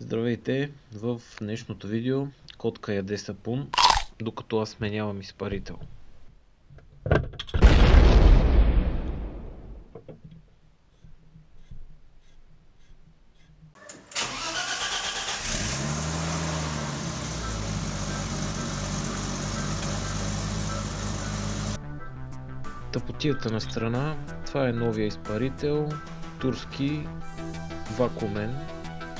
Здравейте! В днешното видео котка яде сапун, докато аз сменявам изпарител. Тъпотията на страна, това е новия изпарител, турски, вакуумен,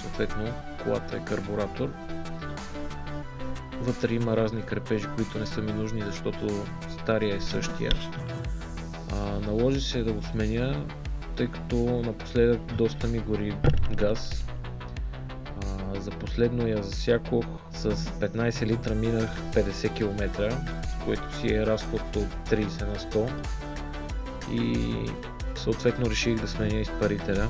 съответно колата е карбуратор. Вътре има разни крепежи, които не са ми нужни, защото стария е същия. Наложи се да го сменя, тъй като напоследък доста ми гори газ. За последно я засякох с 15 литра, минах 50 км, което си е разход от 30 на 100 и съответно реших да сменя изпарителя.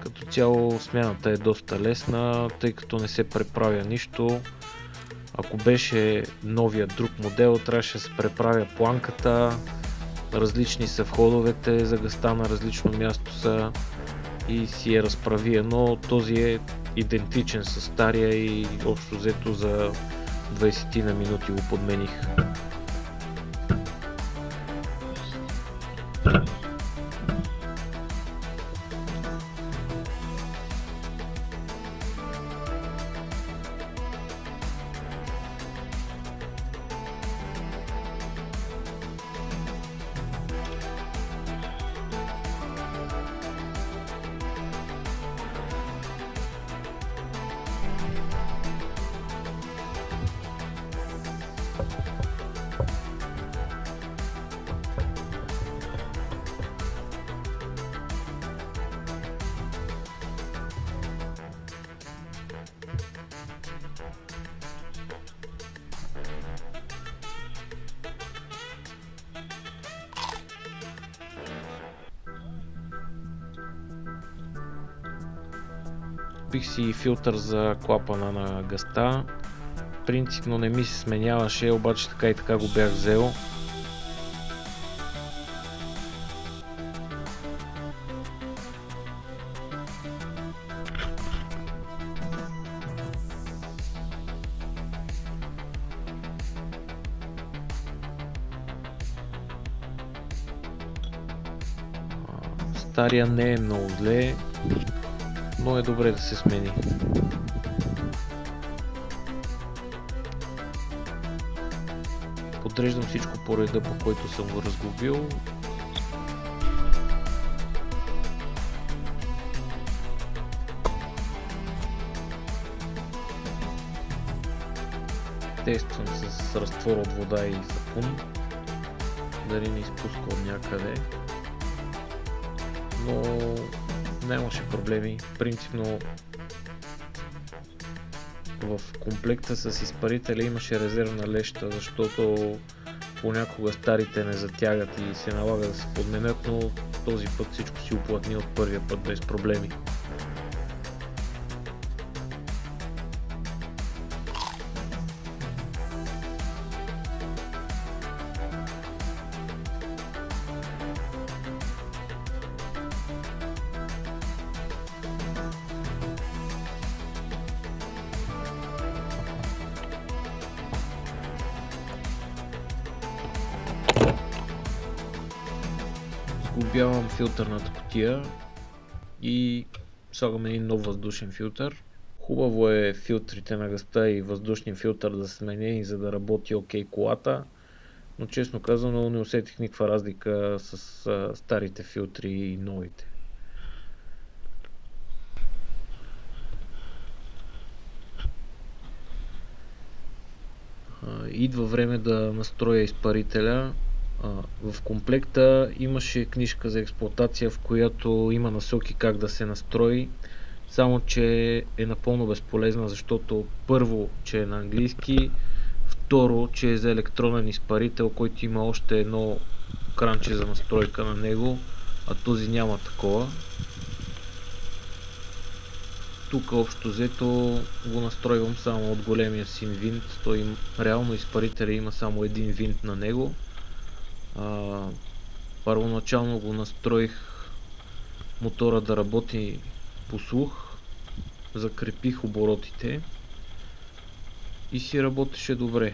Като цяло смяната е доста лесна, тъй като не се преправя нищо. Ако беше новия друг модел, трябваше да се преправя планката, различни са входовете за газта, на различно място са и си е разправия, но този е идентичен с стария и общо взето за 20 на минути го подмених. Купих си филтър за клапана на газта. Принципно не ми се сменяваше, обаче така и така го бях взел. Стария не е много зле, но е добре да се смени. Подреждам всичко по реда, по който съм го разглобил. Тествам с разтвор от вода и сапун, дали не изпуска от някъде, но нямаше проблеми. Принципно в комплекта с изпарителя имаше резервна леща, защото понякога старите не затягат и се налага да се подменят, но този път всичко си уплътни от първия път без проблеми. Сглобявам филтърната кутия и слагам един нов въздушен филтър. Хубаво е филтрите на газта и въздушния филтър да са сменени, за да работи окей колата, но честно казано не усетих никаква разлика с старите филтри и новите. Идва време да настроя изпарителя. В комплекта имаше книжка за експлоатация, в която има насоки как да се настрои, само че е напълно безполезна, защото първо, че е на английски, Второ, че е за електронен изпарител, който има още едно кранче за настройка на него, а този няма такова. Тук общо взето го настройвам само от големия си винт. Реално изпарителя има само един винт на него. Първоначално го настроих мотора да работи по слух, закрепих оборотите и си работеше добре.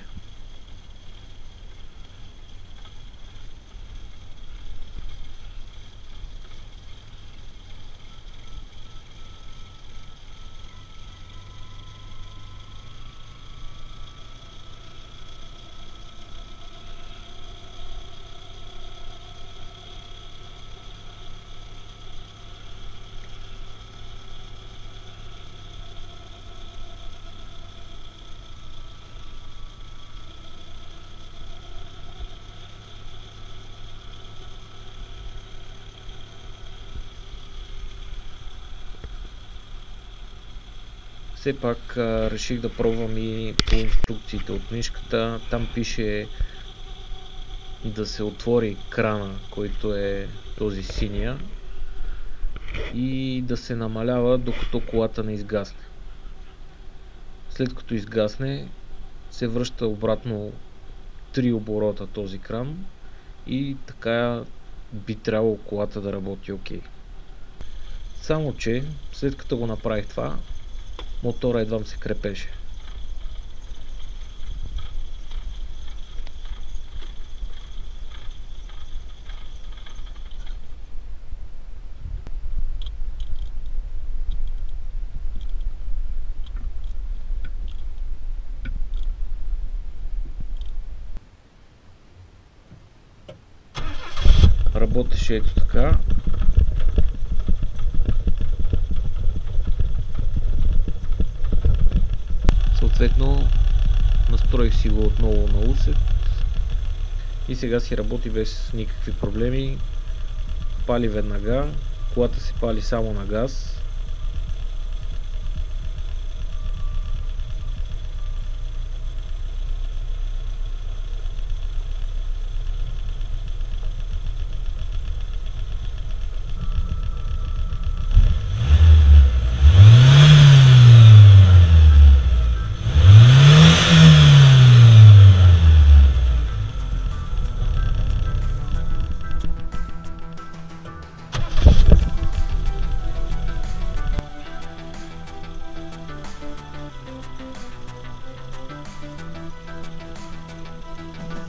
Все пак реших да пробвам и по инструкциите от книжката. Там пише да се отвори крана, който е този синия, и да се намалява докато колата не изгасне. След като изгасне, се връща обратно 3 оборота този кран и така би трябвало колата да работи окей. Само че след като го направих това, мотора едвам се крепеше. Работеше ето така. Съответно настроих си го отново на усет и сега си работи без никакви проблеми. Пали веднага, колата се пали само на газ.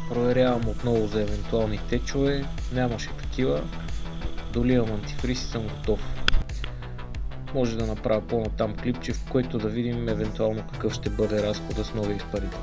Проверявам отново за евентуални течове, нямаше такива. Доливам антифриз и съм готов. Може да направя по-натам клипче, в който да видим евентуално какъв ще бъде разхода с новия изпарител.